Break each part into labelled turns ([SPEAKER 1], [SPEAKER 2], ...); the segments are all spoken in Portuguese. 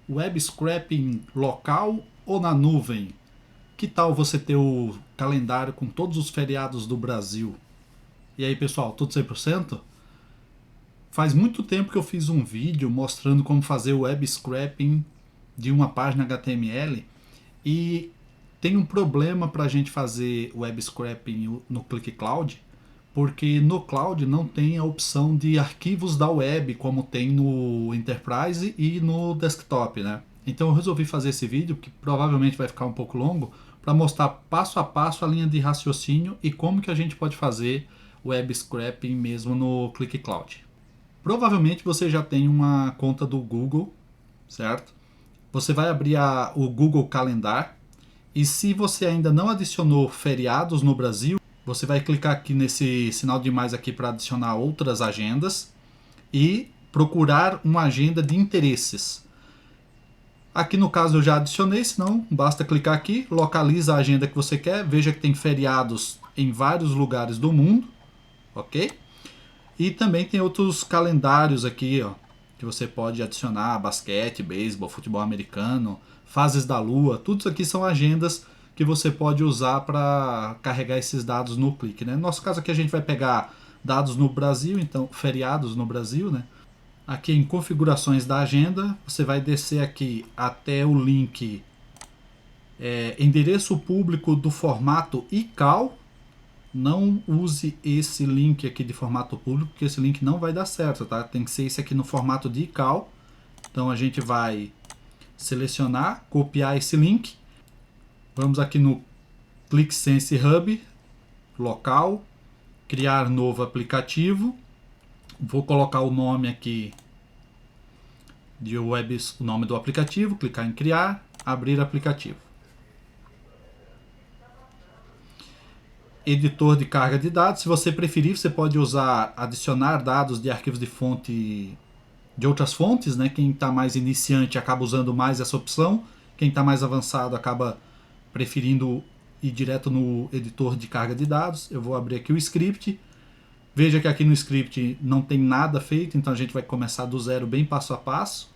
[SPEAKER 1] web scraping local ou na nuvem? Que tal você ter o calendário com todos os feriados do Brasil? E aí, pessoal, tudo 100%? Faz muito tempo que eu fiz um vídeo mostrando como fazer o web scraping de uma página HTML e tem um problema para a gente fazer web scraping no Click Cloud, porque no Cloud não tem a opção de arquivos da web como tem no Enterprise e no desktop, né? Então eu resolvi fazer esse vídeo, que provavelmente vai ficar um pouco longo, para mostrar passo a passo a linha de raciocínio e como que a gente pode fazer web scraping mesmo no Click Cloud. Provavelmente você já tem uma conta do Google, certo? Você vai abrir o Google Calendar e se você ainda não adicionou feriados no Brasil, você vai clicar aqui nesse sinal de mais aqui para adicionar outras agendas e procurar uma agenda de interesses. Aqui no caso eu já adicionei, senão basta clicar aqui, localiza a agenda que você quer, veja que tem feriados em vários lugares do mundo, ok? E também tem outros calendários aqui, ó, que você pode adicionar: basquete, beisebol, futebol americano, fases da lua. Tudo isso aqui são agendas que você pode usar para carregar esses dados no Click, né? No nosso caso aqui a gente vai pegar dados no Brasil, então feriados no Brasil, né? Aqui em configurações da agenda, você vai descer aqui até o link endereço público do formato ICAL. Não use esse link aqui de formato público, porque esse link não vai dar certo, tá? Tem que ser esse aqui no formato de ICAL. Então a gente vai selecionar, copiar esse link. Vamos aqui no ClickSense Hub, local, criar novo aplicativo. Vou colocar o nome aqui de web, o nome do aplicativo, clicar em criar, abrir aplicativo. Editor de carga de dados. Se você preferir, você pode usar, adicionar dados de arquivos de fonte de outras fontes, né? Quem está mais iniciante acaba usando mais essa opção, quem está mais avançado acaba preferindo ir direto no editor de carga de dados. Eu vou abrir aqui o script. Veja que aqui no script não tem nada feito, então a gente vai começar do zero, bem passo a passo.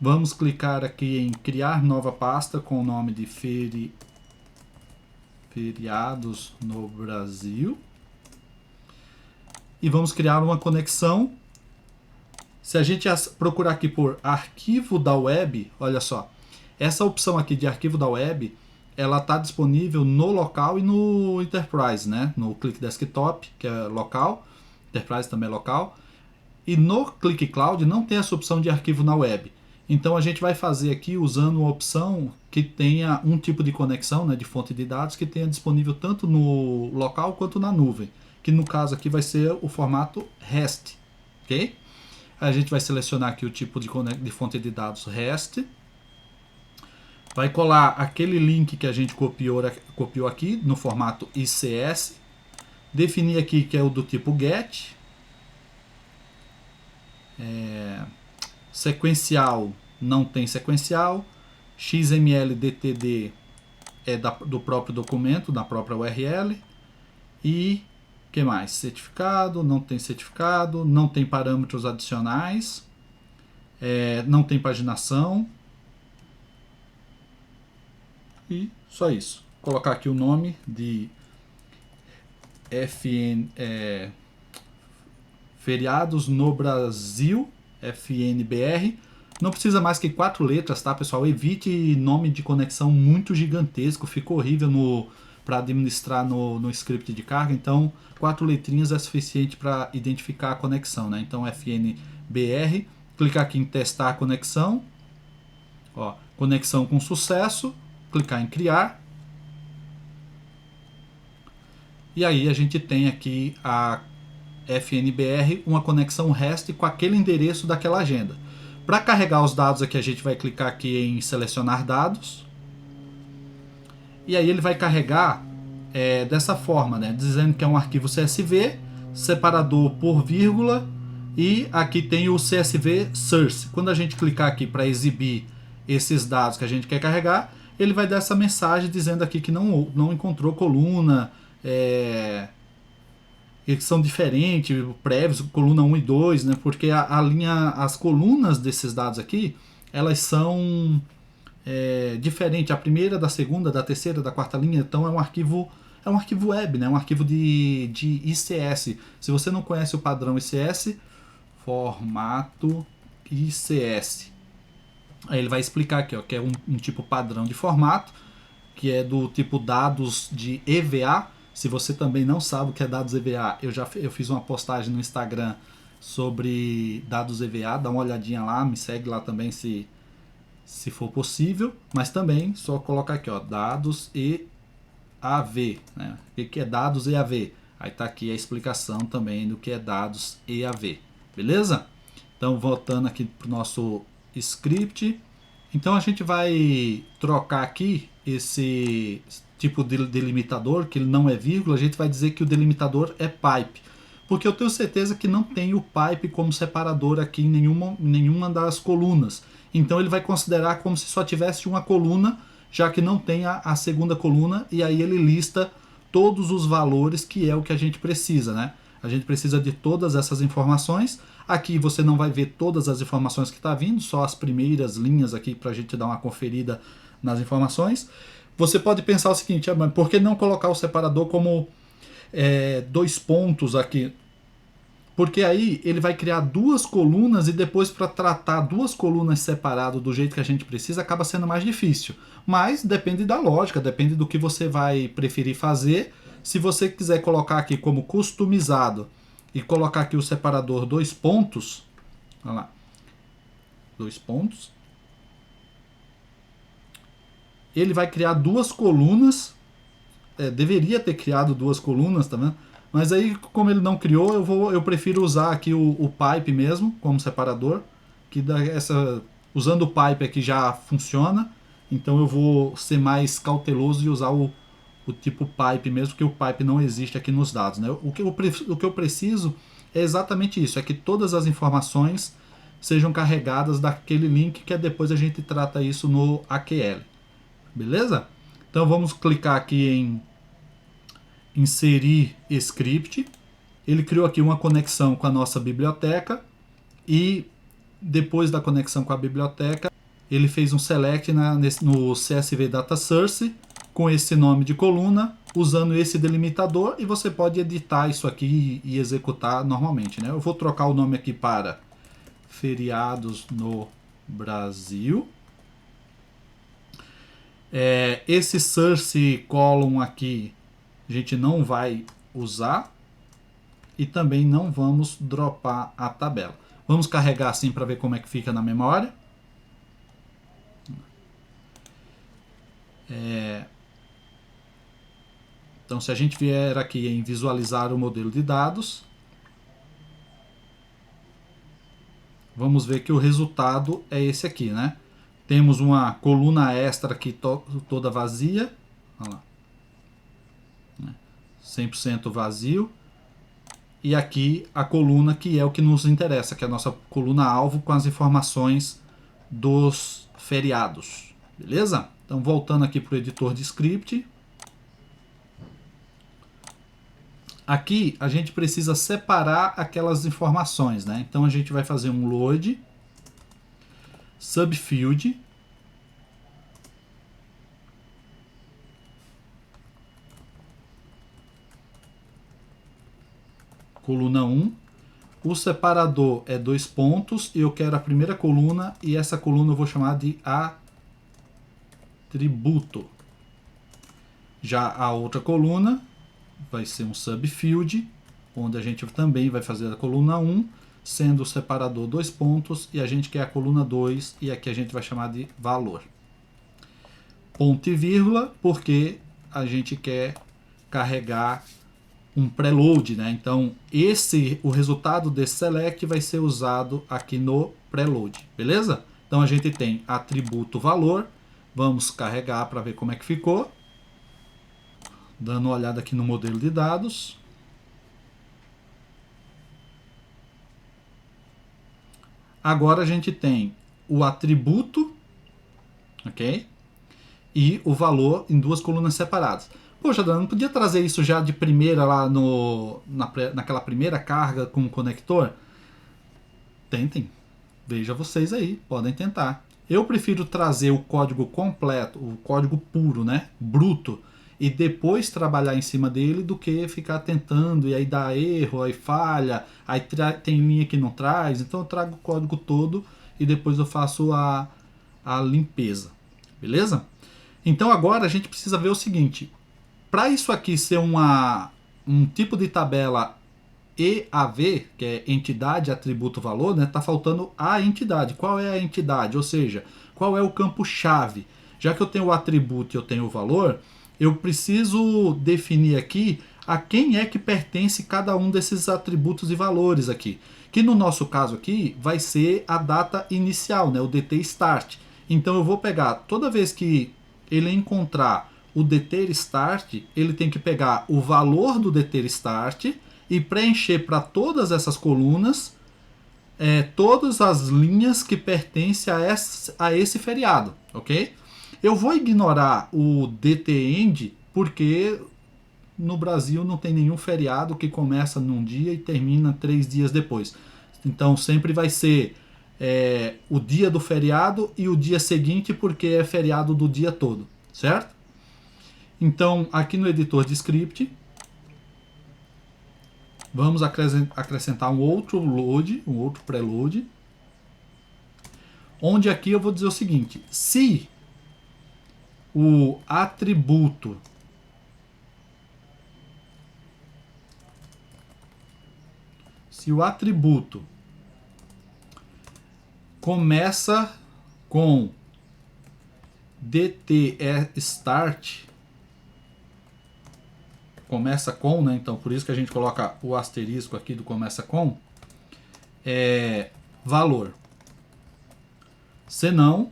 [SPEAKER 1] Vamos clicar aqui em criar nova pasta com o nome de feriados no Brasil. E vamos criar uma conexão. Se a gente procurar aqui por arquivo da web, olha só, essa opção aqui de arquivo da web, ela está disponível no local e no Enterprise, né? No Click Desktop, que é local, Enterprise também é local, e no Click Cloud não tem essa opção de arquivo na web. Então a gente vai fazer aqui usando uma opção que tenha um tipo de conexão, né, de fonte de dados que tenha disponível tanto no local quanto na nuvem, que no caso aqui vai ser o formato REST, ok? A gente vai selecionar aqui o tipo de fonte de dados REST, vai colar aquele link que a gente copiou aqui no formato ICS, definir aqui que é o do tipo GET, sequencial não tem sequencial, XML DTD é do próprio documento, da própria URL, e que mais? Certificado, não tem parâmetros adicionais, não tem paginação, e só isso. Vou colocar aqui o nome de feriados no Brasil, FNBR. Não precisa mais que 4 letras, tá, pessoal? Evite nome de conexão muito gigantesco, fica horrível para administrar no script de carga. Então 4 letrinhas é suficiente para identificar a conexão, né? Então FNBR, clicar aqui em testar a conexão, ó, conexão com sucesso, clicar em criar, e aí a gente tem aqui a FNBR, uma conexão REST com aquele endereço daquela agenda. Para carregar os dados aqui, a gente vai clicar aqui em selecionar dados, e aí ele vai carregar dessa forma, né? Dizendo que é um arquivo CSV, separador por vírgula, e aqui tem o CSV source. Quando a gente clicar aqui para exibir esses dados que a gente quer carregar, ele vai dar essa mensagem dizendo aqui que não encontrou coluna, eles são diferentes, prévios, coluna 1 e 2, né? Porque as colunas desses dados aqui, elas são diferentes. A primeira, da segunda, da terceira, da quarta linha, então é um arquivo web, né? Um arquivo de ICS. Se você não conhece o padrão ICS, formato ICS. Aí ele vai explicar aqui, ó, que é um tipo padrão de formato, que é do tipo dados de EVA. Se você também não sabe o que é dados EVA, eu fiz uma postagem no Instagram sobre dados EVA, dá uma olhadinha lá, me segue lá também se for possível, mas também só colocar aqui, ó, dados EAV, né? O que é dados EAV? Aí tá aqui a explicação também do que é dados EAV, beleza? Então voltando aqui pro nosso script, então a gente vai trocar aqui esse tipo de delimitador, que ele não é vírgula, a gente vai dizer que o delimitador é pipe, porque eu tenho certeza que não tem o pipe como separador aqui em nenhuma das colunas. Então ele vai considerar como se só tivesse uma coluna, já que não tem a segunda coluna, e aí ele lista todos os valores, que é o que a gente precisa, né? A gente precisa de todas essas informações. Aqui você não vai ver todas as informações que está vindo, só as primeiras linhas aqui para a gente dar uma conferida nas informações. Você pode pensar o seguinte, mas por que não colocar o separador como 2 pontos aqui? Porque aí ele vai criar 2 colunas e depois, para tratar 2 colunas separado do jeito que a gente precisa, acaba sendo mais difícil. Mas depende da lógica, depende do que você vai preferir fazer. Se você quiser colocar aqui como customizado e colocar aqui o separador 2 pontos, olha lá, 2 pontos, ele vai criar 2 colunas. Deveria ter criado 2 colunas, tá vendo? Mas aí, como ele não criou, eu prefiro usar aqui o pipe mesmo, como separador, que usando o pipe aqui já funciona, então eu vou ser mais cauteloso e usar o tipo pipe mesmo, que o pipe não existe aqui nos dados, né? O que eu preciso é exatamente isso, é que todas as informações sejam carregadas daquele link, que depois a gente trata isso no AQL, beleza? Então vamos clicar aqui em inserir script. Ele criou aqui uma conexão com a nossa biblioteca e depois da conexão com a biblioteca, ele fez um select no CSV Data Source com esse nome de coluna, usando esse delimitador, e você pode editar isso aqui e executar normalmente, né? Eu vou trocar o nome aqui para feriados no Brasil. Esse source column aqui a gente não vai usar e também não vamos dropar a tabela. Vamos carregar assim para ver como é que fica na memória. Então, se a gente vier aqui em visualizar o modelo de dados, vamos ver que o resultado é esse aqui, né? Temos uma coluna extra aqui toda vazia, olha lá, 100% vazio, e aqui a coluna que é o que nos interessa, que é a nossa coluna alvo com as informações dos feriados, beleza? Então, voltando aqui para o editor de script, aqui a gente precisa separar aquelas informações, né? Então a gente vai fazer um load subfield coluna 1. O separador é 2 pontos e eu quero a primeira coluna, e essa coluna eu vou chamar de atributo. Já a outra coluna vai ser um subfield, onde a gente também vai fazer a coluna 1, sendo o separador 2 pontos, e a gente quer a coluna 2, e aqui a gente vai chamar de valor. Ponto e vírgula, porque a gente quer carregar um preload, né? Então o resultado desse select vai ser usado aqui no preload, beleza? Então a gente tem atributo valor, vamos carregar para ver como é que ficou. Dando uma olhada aqui no modelo de dados. Agora a gente tem o atributo, ok? E o valor em 2 colunas separadas. Poxa, Dan, não podia trazer isso já de primeira lá naquela primeira carga com o conector? Tentem. Veja vocês aí, podem tentar. Eu prefiro trazer o código completo, o código puro, né, bruto, e depois trabalhar em cima dele do que ficar tentando e aí dá erro, aí falha, aí tem linha que não traz. Então eu trago o código todo e depois eu faço a limpeza, beleza? Então agora a gente precisa ver o seguinte: para isso aqui ser um tipo de tabela EAV, que é entidade, atributo, valor, né? Tá faltando a entidade. Qual é a entidade? Ou seja, qual é o campo-chave? Já que eu tenho o atributo e eu tenho o valor, eu preciso definir aqui a quem é que pertence cada um desses atributos e valores aqui. Que no nosso caso aqui vai ser a data inicial, né? O DT start. Então eu vou pegar, toda vez que ele encontrar o DT start, ele tem que pegar o valor do DT start e preencher para todas essas colunas todas as linhas que pertencem a esse feriado, ok? Eu vou ignorar o DT-end porque no Brasil não tem nenhum feriado que começa num dia e termina 3 dias depois. Então sempre vai ser o dia do feriado e o dia seguinte porque é feriado do dia todo, certo? Então aqui no editor de script vamos acrescentar um outro load, um outro preload, onde aqui eu vou dizer o seguinte: se o atributo começa com DT start, começa com, né? Então por isso que a gente coloca o asterisco aqui do começa com, valor. Senão,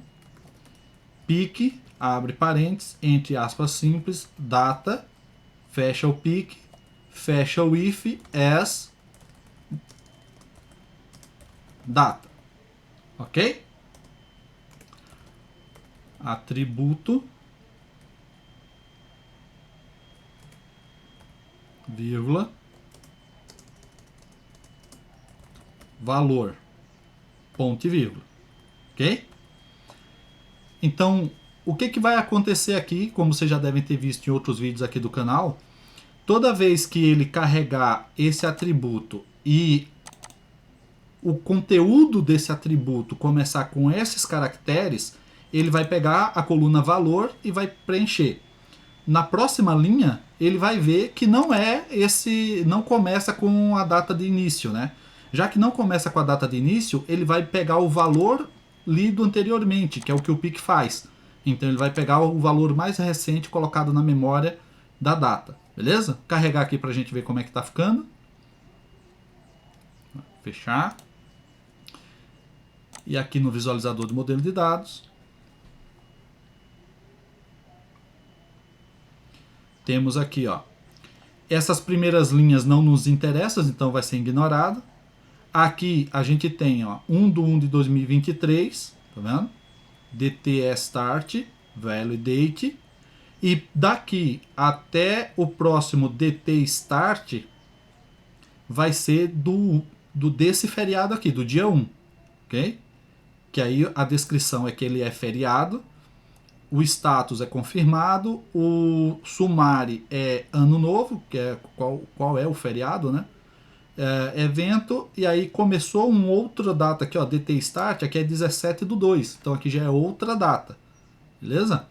[SPEAKER 1] pique, abre parênteses, entre aspas simples, data, fecha o pique, fecha o if as data. Ok? Atributo, vírgula, valor, ponto e vírgula. Ok? Então, o que vai acontecer aqui, como vocês já devem ter visto em outros vídeos aqui do canal, toda vez que ele carregar esse atributo e o conteúdo desse atributo começar com esses caracteres, ele vai pegar a coluna valor e vai preencher. Na próxima linha, ele vai ver que não começa com a data de início, né? Já que não começa com a data de início, ele vai pegar o valor lido anteriormente, que é o que o pick faz. Então ele vai pegar o valor mais recente colocado na memória da data, beleza? Carregar aqui para a gente ver como é que está ficando. Fechar. E aqui no visualizador do modelo de dados, temos aqui, ó, essas primeiras linhas não nos interessam, então vai ser ignorado. Aqui a gente tem, ó, 1/1 de 2023, tá vendo? DT start, value date. E daqui até o próximo DT start vai ser desse feriado aqui, do dia 1, ok? Que aí a descrição é que ele é feriado, o status é confirmado, o sumário é ano novo, que é qual é o feriado, né? Evento, e aí começou uma outra data aqui, ó, DT Start, aqui é 17/2, então aqui já é outra data, beleza?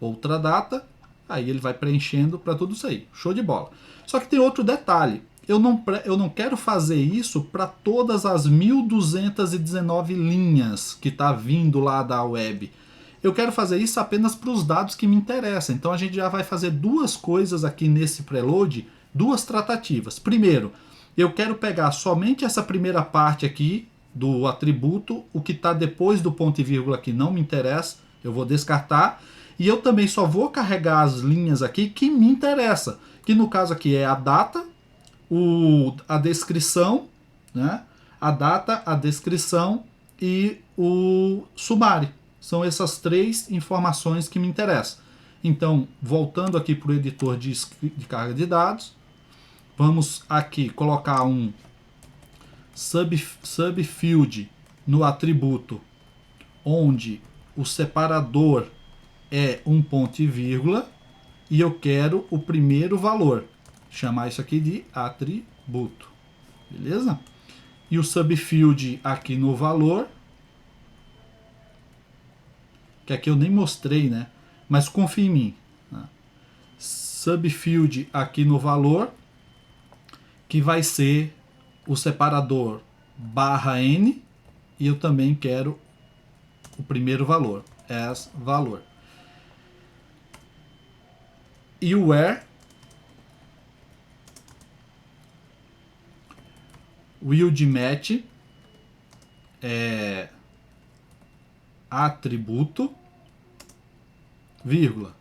[SPEAKER 1] Outra data, aí ele vai preenchendo para tudo isso aí, show de bola. Só que tem outro detalhe, eu não quero fazer isso para todas as 1219 linhas que tá vindo lá da web. Eu quero fazer isso apenas para os dados que me interessam. Então a gente já vai fazer duas coisas aqui nesse preload, duas tratativas. Primeiro, eu quero pegar somente essa primeira parte aqui do atributo, o que está depois do ponto e vírgula aqui não me interessa, eu vou descartar. E eu também só vou carregar as linhas aqui que me interessa, que no caso aqui é a data, a descrição, né? A data, a descrição e o sumário. São essas três informações que me interessam. Então, voltando aqui para o editor de carga de dados, vamos aqui colocar um subfield no atributo onde o separador é um ponto e vírgula e eu quero o primeiro valor. Chamar isso aqui de atributo. Beleza? E o subfield aqui no valor, que aqui eu nem mostrei, né? Mas confia em mim. Subfield aqui no valor, que vai ser o separador barra n, e eu também quero o primeiro valor, as valor. E o where wild match é atributo, vírgula,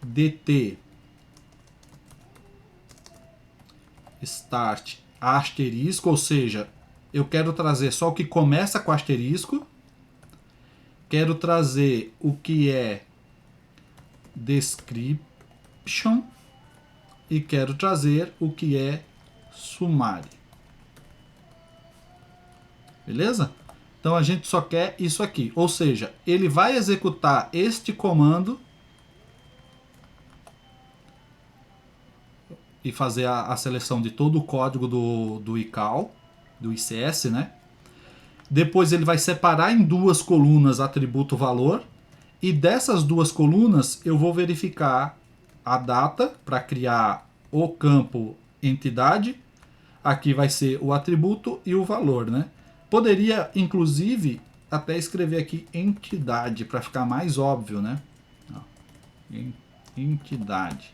[SPEAKER 1] dt start asterisco, ou seja, eu quero trazer só o que começa com asterisco, quero trazer o que é description e quero trazer o que é summary. Beleza? Então a gente só quer isso aqui, ou seja, ele vai executar este comando e fazer a seleção de todo o código do ICAL, do ICS, né? Depois ele vai separar em duas colunas atributo valor, e dessas duas colunas eu vou verificar a data para criar o campo entidade. Aqui vai ser o atributo e o valor, né? Poderia, inclusive, até escrever aqui entidade para ficar mais óbvio, né? Entidade.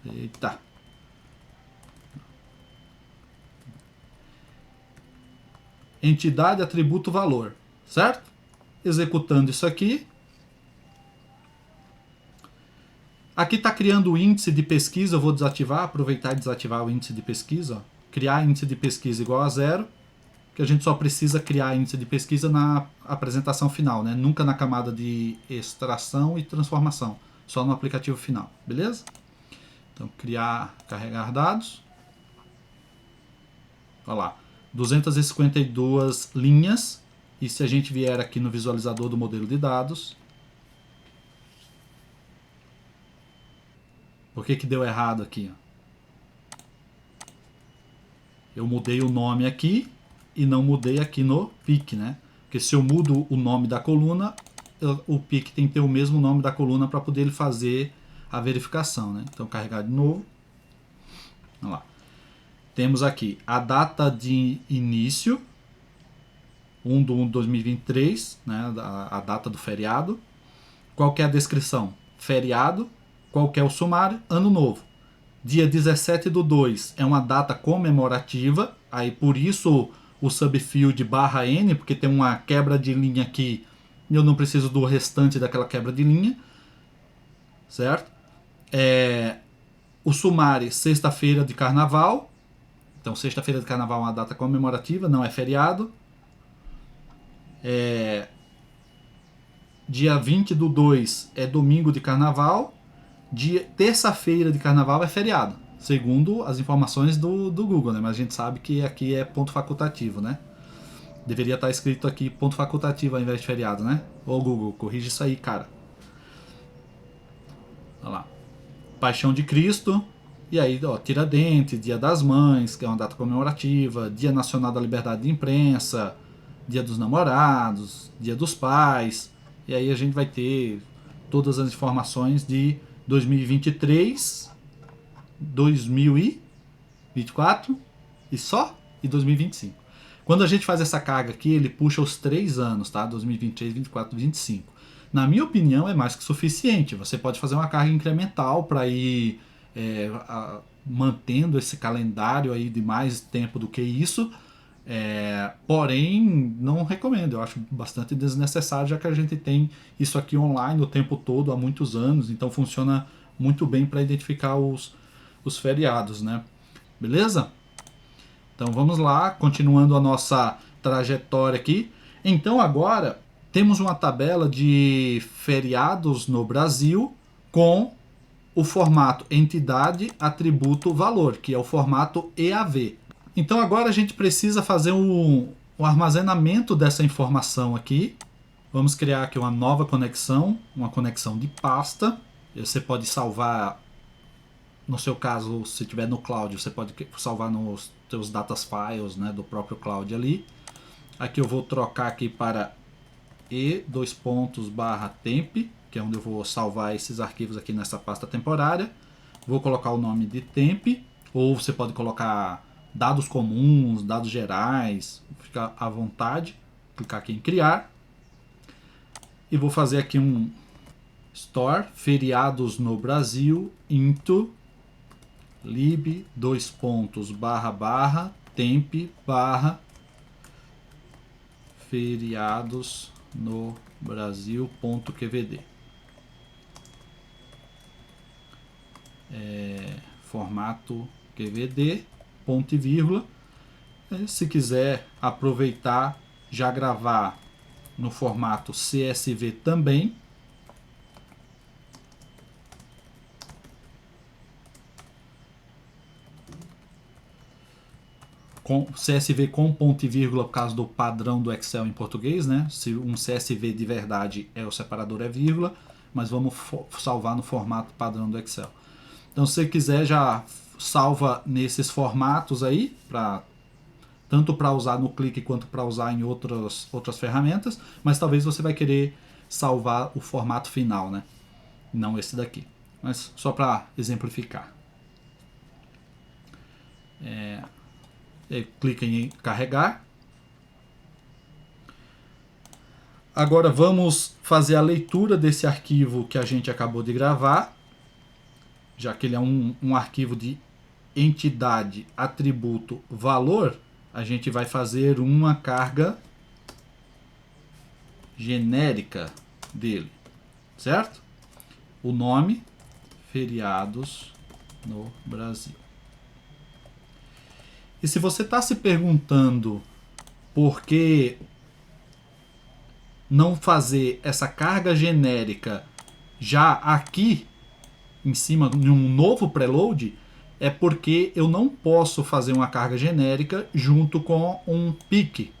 [SPEAKER 1] Eita. Entidade, atributo, valor. Certo? Executando isso aqui. Aqui está criando o índice de pesquisa. Eu vou desativar, aproveitar e desativar o índice de pesquisa. Ó. Criar índice de pesquisa igual a 0. Que a gente só precisa criar índice de pesquisa na apresentação final, né? Nunca na camada de extração e transformação. Só no aplicativo final. Beleza? Então, criar, carregar dados. Olha lá, 252 linhas. E se a gente vier aqui no visualizador do modelo de dados... Por que deu errado aqui? Eu mudei o nome aqui e não mudei aqui no PIC, né? Porque se eu mudo o nome da coluna, o PIC tem que ter o mesmo nome da coluna para poder ele fazer a verificação, né? Então, carregar de novo. Vamos lá. Temos aqui a data de início, 1/1/2023, né? A data do feriado. Qual que é a descrição? Feriado. Qual que é o sumário? Ano novo. Dia 17/2 é uma data comemorativa, aí por isso o subfield /n, porque tem uma quebra de linha aqui e eu não preciso do restante daquela quebra de linha, certo? O sumário, sexta-feira de carnaval, então sexta-feira de carnaval é uma data comemorativa, não é feriado. Dia 20/2 é domingo de carnaval, terça-feira de carnaval é feriado, segundo as informações do Google, né? Mas a gente sabe que aqui é ponto facultativo, né? Deveria estar escrito aqui ponto facultativo ao invés de feriado, né? Ô Google, corrige isso aí, cara. Olha lá. Paixão de Cristo. E aí, ó, Tiradentes, Dia das Mães, que é uma data comemorativa, Dia Nacional da Liberdade de Imprensa, Dia dos Namorados, Dia dos Pais. E aí a gente vai ter todas as informações de 2023, 2024 e só e 2025. Quando a gente faz essa carga aqui, ele puxa os 3 anos, tá? 2023, 2024, 2025. Na minha opinião, é mais que suficiente. Você pode fazer uma carga incremental para ir mantendo esse calendário aí de mais tempo do que isso. Porém, não recomendo. Eu acho bastante desnecessário, já que a gente tem isso aqui online o tempo todo, há muitos anos. Então, funciona muito bem para identificar os feriados, né? Beleza? Então, vamos lá, continuando a nossa trajetória aqui. Então, agora, temos uma tabela de feriados no Brasil com o formato entidade, atributo, valor, que é o formato EAV. Então agora a gente precisa fazer o armazenamento dessa informação aqui. Vamos criar aqui uma nova conexão, uma conexão de pasta. Você pode salvar, no seu caso, se tiver no cloud, você pode salvar nos seus datas files, né, do próprio cloud ali. Aqui eu vou trocar aqui para e:/temp, que é onde eu vou salvar esses arquivos aqui nessa pasta temporária. Vou colocar o nome de temp, ou você pode colocar dados comuns, dados gerais, fica à vontade. Clicar aqui em criar. E vou fazer aqui um store feriados no Brasil into lib:/temp/ feriados no Brasil.qvd. Formato QVD, ponto e vírgula. Se quiser aproveitar, já gravar no formato CSV também. Com CSV com ponto e vírgula por causa do padrão do Excel em português, né? Se um CSV de verdade o separador é vírgula, mas vamos salvar no formato padrão do Excel. Então, se você quiser, já salva nesses formatos aí, tanto para usar no clique quanto para usar em outras ferramentas, mas talvez você vai querer salvar o formato final, né? Não esse daqui, mas só para exemplificar. Clica em carregar. Agora vamos fazer a leitura desse arquivo que a gente acabou de gravar, já que ele é um arquivo de entidade, atributo, valor. A gente vai fazer uma carga genérica dele, certo? O nome, feriados no Brasil. E se você está se perguntando por que não fazer essa carga genérica já aqui em cima de um novo preload, é porque eu não posso fazer uma carga genérica junto com um pick,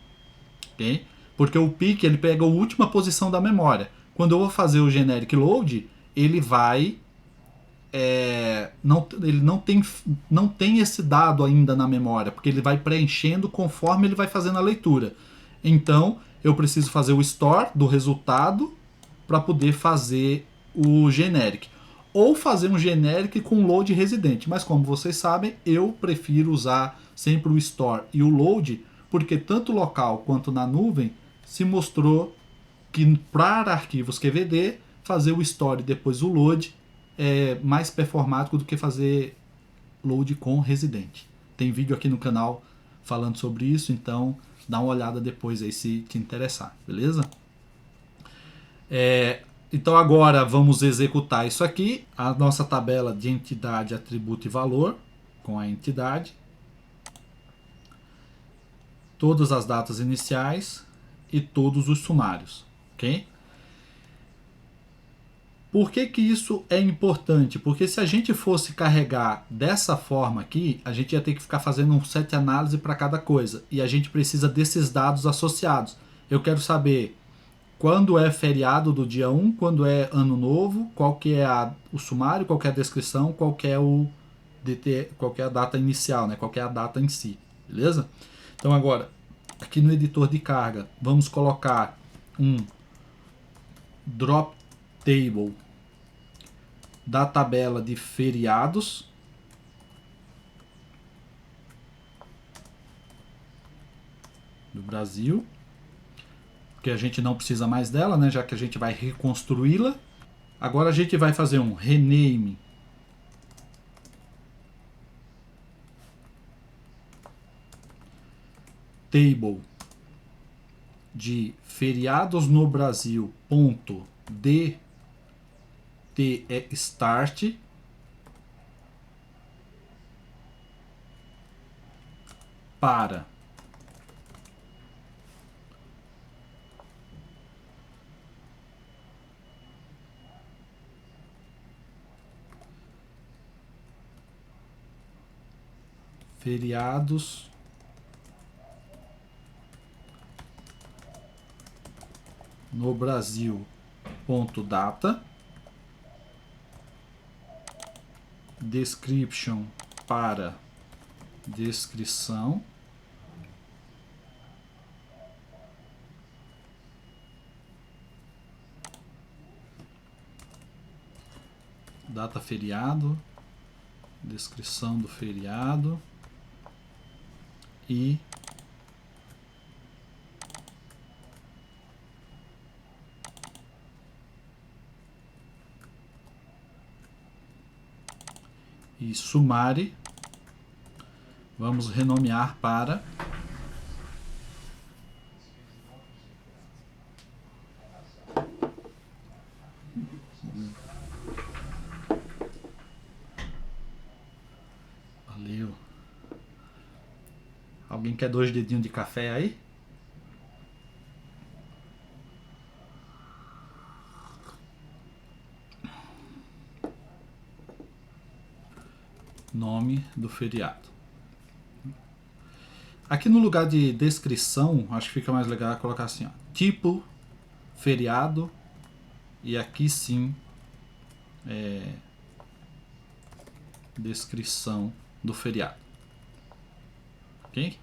[SPEAKER 1] okay? Porque o pick ele pega a última posição da memória. Quando eu vou fazer o generic load, ele vai ele não tem esse dado ainda na memória, porque ele vai preenchendo conforme ele vai fazendo a leitura. Então eu preciso fazer o store do resultado para poder fazer o generic, ou fazer um generic com load residente. Mas como vocês sabem, eu prefiro usar sempre o store e o load, porque tanto local quanto na nuvem se mostrou que para arquivos QVD fazer o store e depois o load é mais performático do que fazer load com residente. Tem vídeo aqui no canal falando sobre isso, então dá uma olhada depois aí se te interessar, beleza? Então agora vamos executar isso aqui, a nossa tabela de entidade, atributo e valor, com a entidade, todas as datas iniciais e todos os sumários, ok? Por que que isso é importante? Porque se a gente fosse carregar dessa forma aqui, a gente ia ter que ficar fazendo um set análise para cada coisa. E a gente precisa desses dados associados. Eu quero saber quando é feriado do dia 1, quando é ano novo, qual que é o sumário, qual que é a descrição, qual que é qual que é a data inicial, né? Qual que é a data em si, beleza? Então agora, aqui no editor de carga, vamos colocar um drop table da tabela de feriados do Brasil, porque a gente não precisa mais dela, né, já que a gente vai reconstruí-la. Agora a gente vai fazer um rename table de feriados no Brasil ponto start para feriados no Brasil, ponto data, description para descrição, data feriado, descrição do feriado e summary, vamos renomear para valeu. Alguém quer 2 dedinhos de café aí? Nome do feriado. Aqui no lugar de descrição, acho que fica mais legal colocar assim, ó, tipo, feriado, e aqui sim, descrição do feriado. Ok?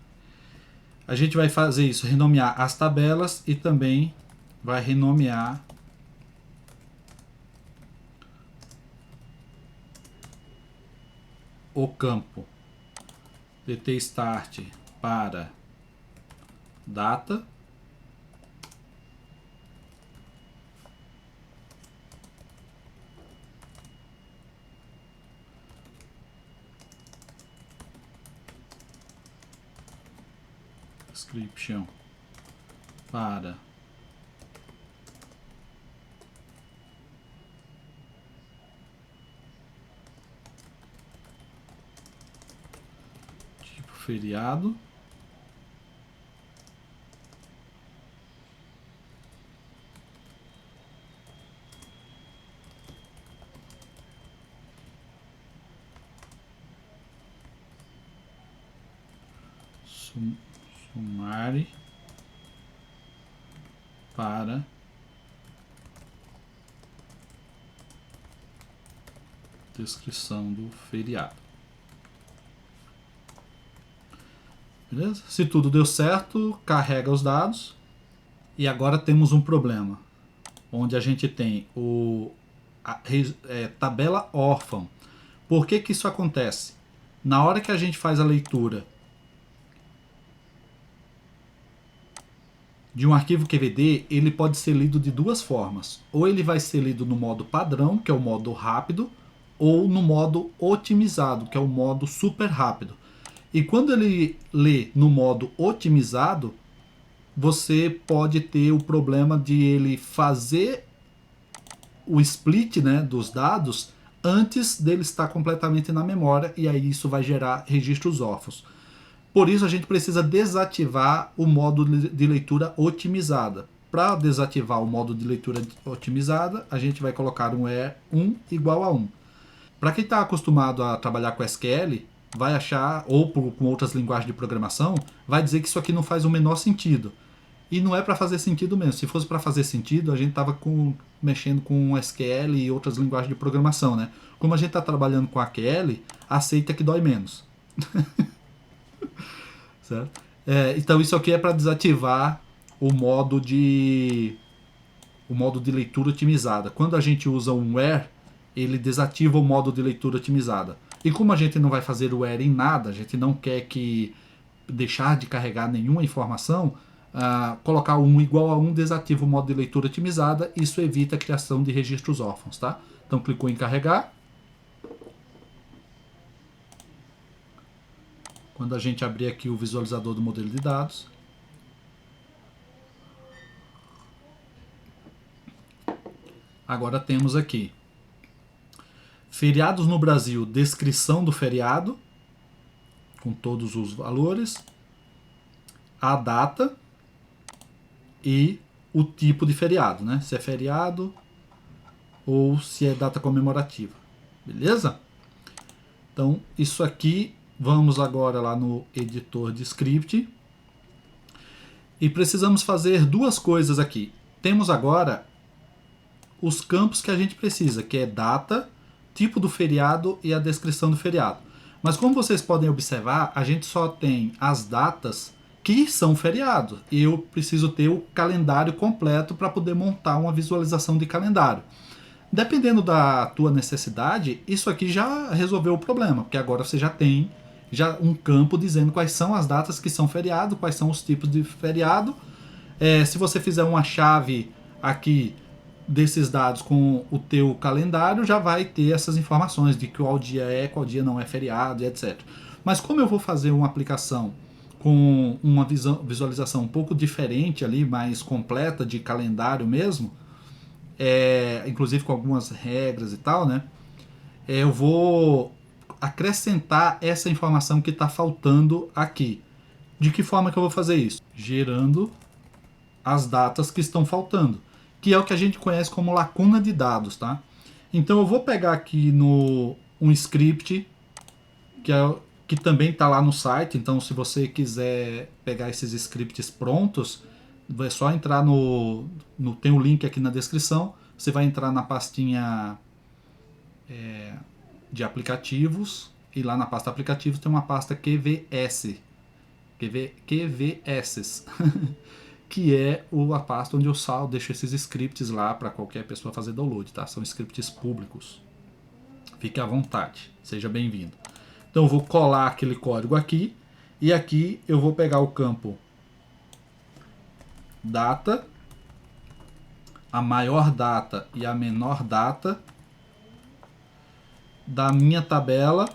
[SPEAKER 1] A gente vai fazer isso, renomear as tabelas e também vai renomear o campo dt start para data, description para tipo feriado, summary para descrição do feriado. Beleza? Se tudo deu certo, carrega os dados. E agora temos um problema, onde a gente tem tabela órfã. Por que que isso acontece? Na hora que a gente faz a leitura de um arquivo QVD, ele pode ser lido de duas formas. Ou ele vai ser lido no modo padrão, que é o modo rápido, ou no modo otimizado, que é o modo super rápido. E quando ele lê no modo otimizado, você pode ter o problema de ele fazer o split, né, dos dados antes dele estar completamente na memória, e aí isso vai gerar registros órfãos. Por isso a gente precisa desativar o modo de leitura otimizada. Para desativar o modo de leitura otimizada, a gente vai colocar um E1 igual a 1. Para quem está acostumado a trabalhar com SQL, vai achar, ou com outras linguagens de programação, vai dizer que isso aqui não faz o menor sentido. E não é para fazer sentido mesmo. Se fosse para fazer sentido, a gente estava mexendo com SQL e outras linguagens de programação, né? Como a gente está trabalhando com AQL, aceita que dói menos. Certo? Então isso aqui é para desativar o modo de leitura otimizada. Quando a gente usa um where, ele desativa o modo de leitura otimizada. E como a gente não vai fazer o where em nada, a gente não quer deixar de carregar nenhuma informação, colocar 1 igual a 1 desativa o modo de leitura otimizada, isso evita a criação de registros órfãos, tá? Então clicou em carregar. Quando a gente abrir aqui o visualizador do modelo de dados, agora temos aqui feriados no Brasil, descrição do feriado, com todos os valores, a data e o tipo de feriado, né? Se é feriado ou se é data comemorativa. Beleza? Então, isso aqui, vamos agora lá no editor de script. E precisamos fazer duas coisas aqui. temos agora os campos que a gente precisa, que é data, tipo do feriado e a descrição do feriado. Mas como vocês podem observar, a gente só tem as datas que são feriados. E eu preciso ter o calendário completo para poder montar uma visualização de calendário. Dependendo da tua necessidade, isso aqui já resolveu o problema, porque agora você já tem um campo dizendo quais são as datas que são feriado, quais são os tipos de feriado. Se você fizer uma chave aqui desses dados com o teu calendário, já vai ter essas informações de qual dia é, qual dia não é feriado e etc. Mas como eu vou fazer uma aplicação com uma visualização um pouco diferente ali, mais completa de calendário mesmo, inclusive com algumas regras e tal, né? Eu vou acrescentar essa informação que está faltando aqui. De que forma que eu vou fazer isso? Gerando as datas que estão faltando, que é o que a gente conhece como lacuna de dados, tá? Então eu vou pegar aqui um script que também está lá no site. Então se você quiser pegar esses scripts prontos, é só entrar tem o link aqui na descrição. Você vai entrar na pastinha de aplicativos, e lá na pasta aplicativos tem uma pasta QVS, que é a pasta onde eu deixo esses scripts lá para qualquer pessoa fazer download, tá? São scripts públicos. Fique à vontade, seja bem-vindo. Então eu vou colar aquele código aqui, e aqui eu vou pegar o campo data, a maior data e a menor data da minha tabela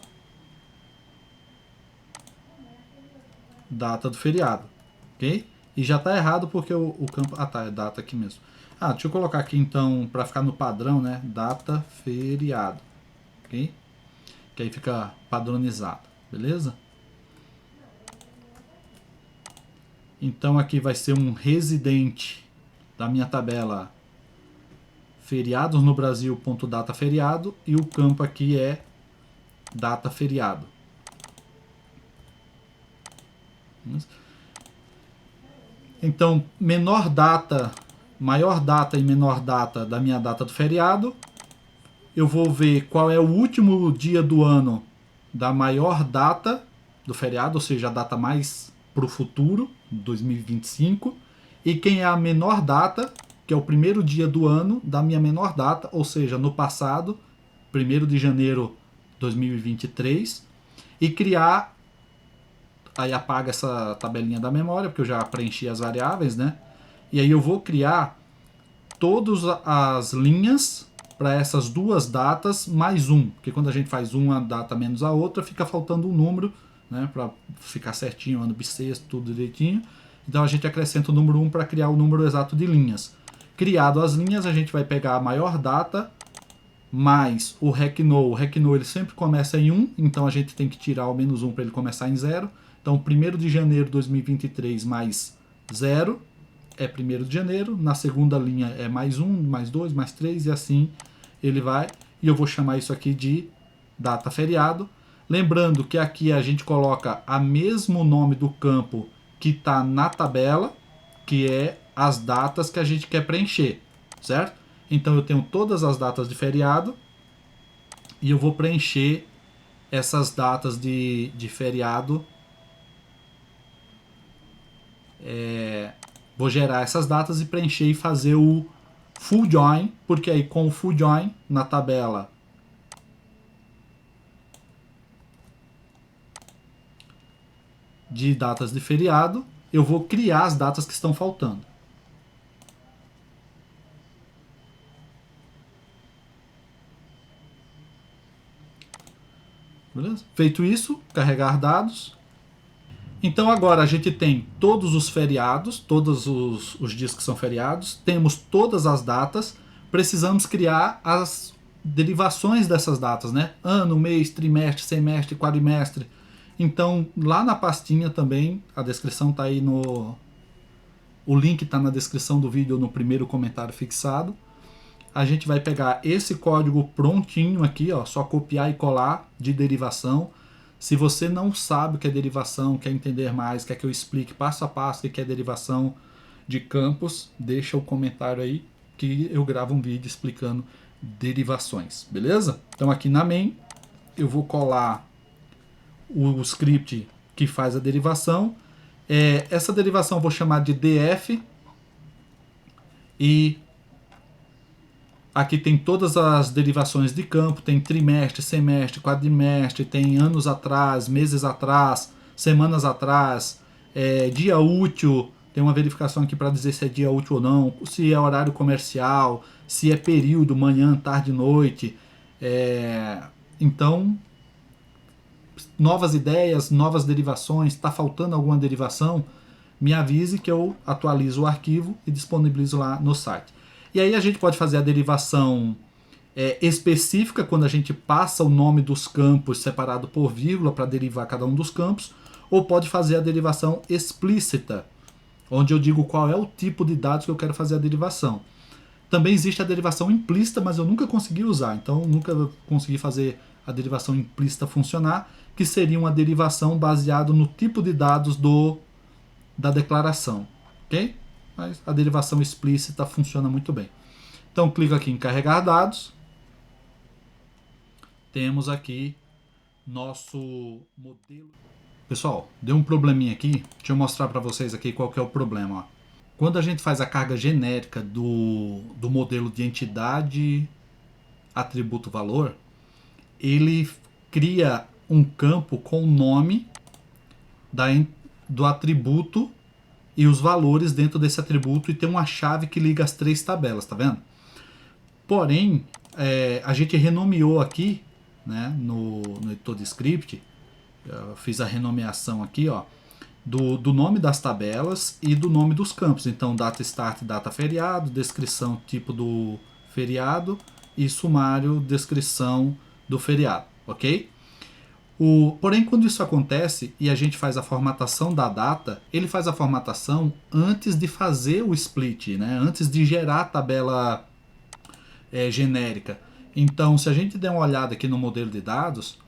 [SPEAKER 1] data do feriado, ok? E já está errado porque o campo... Ah, tá, é data aqui mesmo. Deixa eu colocar aqui então, para ficar no padrão, né? Data feriado, ok? Que aí fica padronizado, beleza? Então aqui vai ser um residente da minha tabela feriados no Brasil, data feriado, e o campo aqui é data feriado. Então, maior data e menor data da minha data do feriado. Eu vou ver qual é o último dia do ano da maior data do feriado, ou seja, a data mais para o futuro, 2025. E quem é a menor data, que é o primeiro dia do ano da minha menor data, ou seja, no passado, 1º de janeiro de 2023, e criar, aí apaga essa tabelinha da memória, porque eu já preenchi as variáveis, né? E aí eu vou criar todas as linhas para essas duas datas mais um, porque quando a gente faz uma data menos a outra, fica faltando um número, né, para ficar certinho, ano bissexto, tudo direitinho. Então a gente acrescenta o número 1 para criar o número exato de linhas. Criado as linhas, a gente vai pegar a maior data mais o RecNo. O RecNo ele sempre começa em 1, então a gente tem que tirar o menos 1 para ele começar em 0. Então 1º de janeiro de 2023 mais 0 é 1º de janeiro. Na segunda linha é mais 1, mais 2, mais 3 e assim ele vai. E eu vou chamar isso aqui de data feriado. Lembrando que aqui a gente coloca o mesmo nome do campo que está na tabela, que é as datas que a gente quer preencher, certo? Então eu tenho todas as datas de feriado e eu vou preencher essas datas de feriado. Vou gerar essas datas e preencher e fazer o full join, porque aí com o full join na tabela de datas de feriado, eu vou criar as datas que estão faltando. Beleza? Feito isso, carregar dados. Então agora a gente tem todos os feriados, todos os dias que são feriados, temos todas as datas, precisamos criar as derivações dessas datas, né? Ano, mês, trimestre, semestre, quadrimestre. Então lá na pastinha também, a descrição está aí o link está na descrição do vídeo no primeiro comentário fixado. A gente vai pegar esse código prontinho aqui, ó, só copiar e colar de derivação. Se você não sabe o que é derivação, quer entender mais, quer que eu explique passo a passo o que é derivação de campos, deixa o comentário aí que eu gravo um vídeo explicando derivações, beleza? Então aqui na main eu vou colar o script que faz a derivação. Essa derivação eu vou chamar de df, e aqui tem todas as derivações de campo, tem trimestre, semestre, quadrimestre, tem anos atrás, meses atrás, semanas atrás, dia útil, tem uma verificação aqui para dizer se é dia útil ou não, se é horário comercial, se é período, manhã, tarde, noite. Então, novas ideias, novas derivações, está faltando alguma derivação, me avise que eu atualizo o arquivo e disponibilizo lá no site. E aí a gente pode fazer a derivação específica, quando a gente passa o nome dos campos separado por vírgula para derivar cada um dos campos, ou pode fazer a derivação explícita, onde eu digo qual é o tipo de dados que eu quero fazer a derivação. Também existe a derivação implícita, mas eu nunca consegui usar, então nunca consegui fazer a derivação implícita funcionar, que seria uma derivação baseada no tipo de dados da declaração, ok? Mas a derivação explícita funciona muito bem. Então clico aqui em carregar dados. Temos aqui nosso modelo. Pessoal, deu um probleminha aqui. Deixa eu mostrar para vocês aqui qual que é o problema. Ó. Quando a gente faz a carga genérica do modelo de entidade atributo valor, ele cria um campo com o nome do atributo e os valores dentro desse atributo, e tem uma chave que liga as três tabelas, tá vendo? Porém, a gente renomeou aqui, né, no editor de script, eu fiz a renomeação aqui, ó, do nome das tabelas e do nome dos campos. Então, data start, data feriado, descrição, tipo do feriado, e sumário, descrição do feriado, ok? Porém, quando isso acontece e a gente faz a formatação da data, ele faz a formatação antes de fazer o split, né? Antes de gerar a tabela genérica. Então, se a gente der uma olhada aqui no modelo de dados,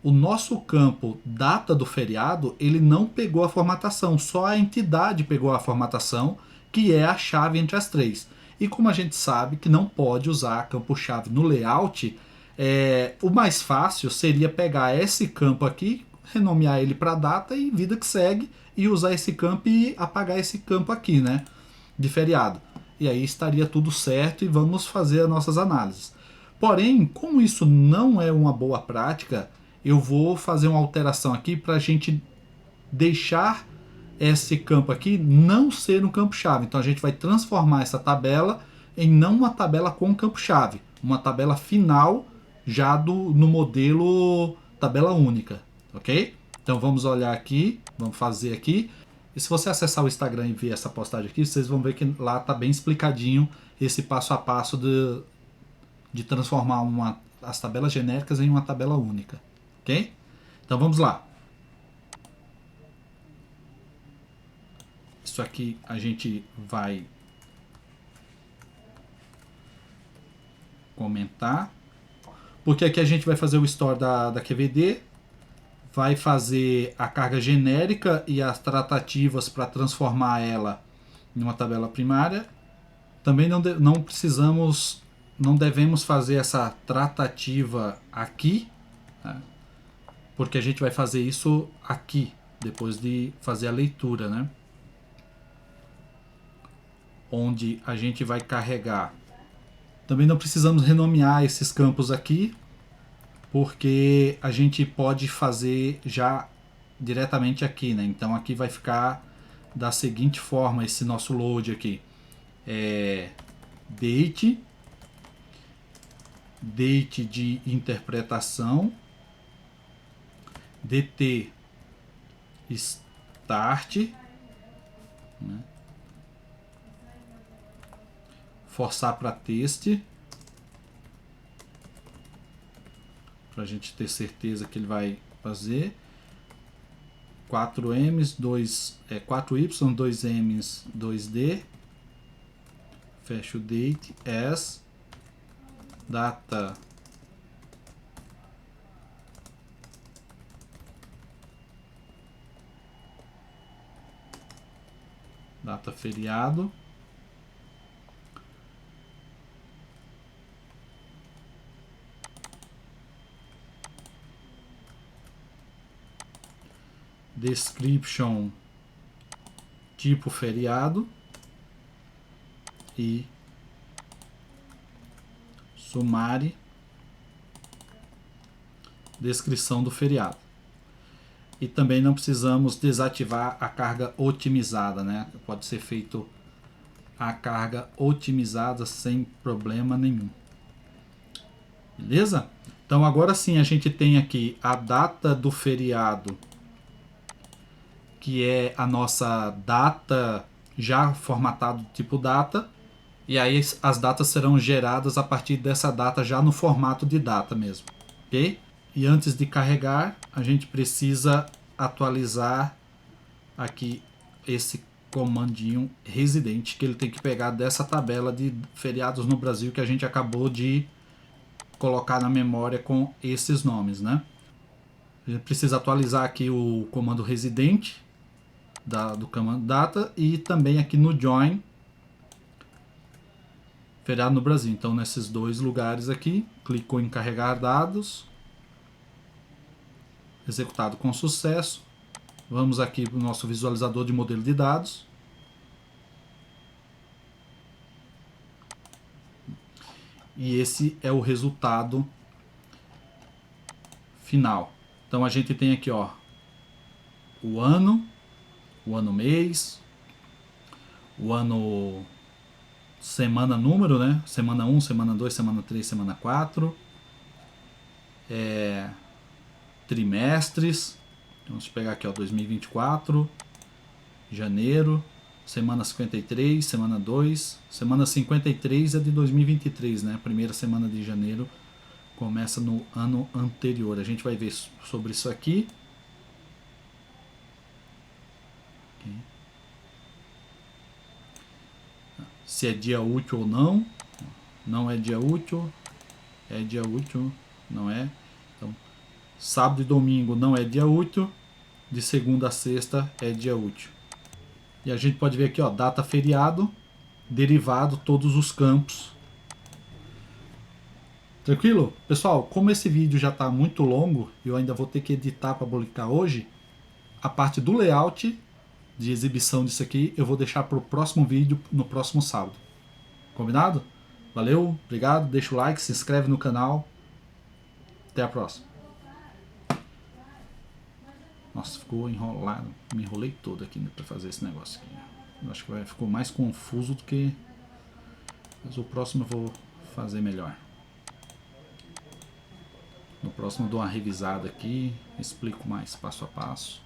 [SPEAKER 1] o nosso campo data do feriado, ele não pegou a formatação, só a entidade pegou a formatação, que é a chave entre as três. E como a gente sabe que não pode usar campo-chave no layout, o mais fácil seria pegar esse campo aqui, renomear ele para data e vida que segue, e usar esse campo e apagar esse campo aqui, né, de feriado. E aí estaria tudo certo e vamos fazer as nossas análises. Porém, como isso não é uma boa prática, eu vou fazer uma alteração aqui para a gente deixar esse campo aqui não ser um campo-chave. Então a gente vai transformar essa tabela em não uma tabela com campo-chave, uma tabela final já no modelo tabela única, ok? Então vamos olhar aqui, vamos fazer aqui. E se você acessar o Instagram e ver essa postagem aqui, vocês vão ver que lá está bem explicadinho esse passo a passo de transformar as tabelas genéricas em uma tabela única, ok? Então vamos lá. Isso aqui a gente vai comentar, porque aqui a gente vai fazer o store da QVD, vai fazer a carga genérica e as tratativas para transformar ela em uma tabela primária. Também não devemos fazer essa tratativa aqui, né? Porque a gente vai fazer isso aqui, depois de fazer a leitura, né? Onde a gente vai carregar. Também não precisamos renomear esses campos aqui, porque a gente pode fazer já diretamente aqui, né? Então aqui vai ficar da seguinte forma esse nosso load aqui. Date de interpretação, dt start, né? Forçar para teste, para a gente ter certeza que ele vai fazer. 4Ms, 4Y, 2Ms, 2D. Fecha o date as data Data feriado. Description, tipo feriado. E summary, descrição do feriado. E também não precisamos desativar a carga otimizada, né? Pode ser feito a carga otimizada sem problema nenhum. Beleza? Então agora sim a gente tem aqui a data do feriado, que é a nossa data já formatado tipo data. E aí as datas serão geradas a partir dessa data já no formato de data mesmo. Ok? E antes de carregar, a gente precisa atualizar aqui esse comandinho residente, que ele tem que pegar dessa tabela de feriados no Brasil que a gente acabou de colocar na memória com esses nomes, né? A gente precisa atualizar aqui o comando residente do comando data e também aqui no join feriado no Brasil. Então nesses dois lugares aqui, clicou em carregar dados, executado com sucesso. Vamos aqui para o nosso visualizador de modelo de dados. E esse é o resultado final. Então a gente tem aqui, ó, o ano mês, o ano semana número, né? Semana 1, semana 2, semana 3, semana 4. Trimestres. Vamos pegar aqui, ó, 2024, janeiro, semana 53, semana 2, semana 53 é de 2023, né? A primeira semana de janeiro começa no ano anterior. A gente vai ver sobre isso aqui. Okay. Se é dia útil ou não. Não é dia útil. É dia útil, não é. Então, sábado e domingo não é dia útil. De segunda a sexta é dia útil. E a gente pode ver aqui, ó, data feriado, derivado, todos os campos. Tranquilo? Pessoal, como esse vídeo já está muito longo, eu ainda vou ter que editar para publicar hoje, a parte do layout de exibição disso aqui eu vou deixar para o próximo vídeo, no próximo sábado. Combinado? Valeu, obrigado, deixa o like, se inscreve no canal. Até a próxima. Nossa, ficou enrolado. Me enrolei todo aqui para fazer esse negócio aqui. Eu acho que ficou mais confuso do que... Mas o próximo eu vou fazer melhor. No próximo eu dou uma revisada aqui, explico mais passo a passo.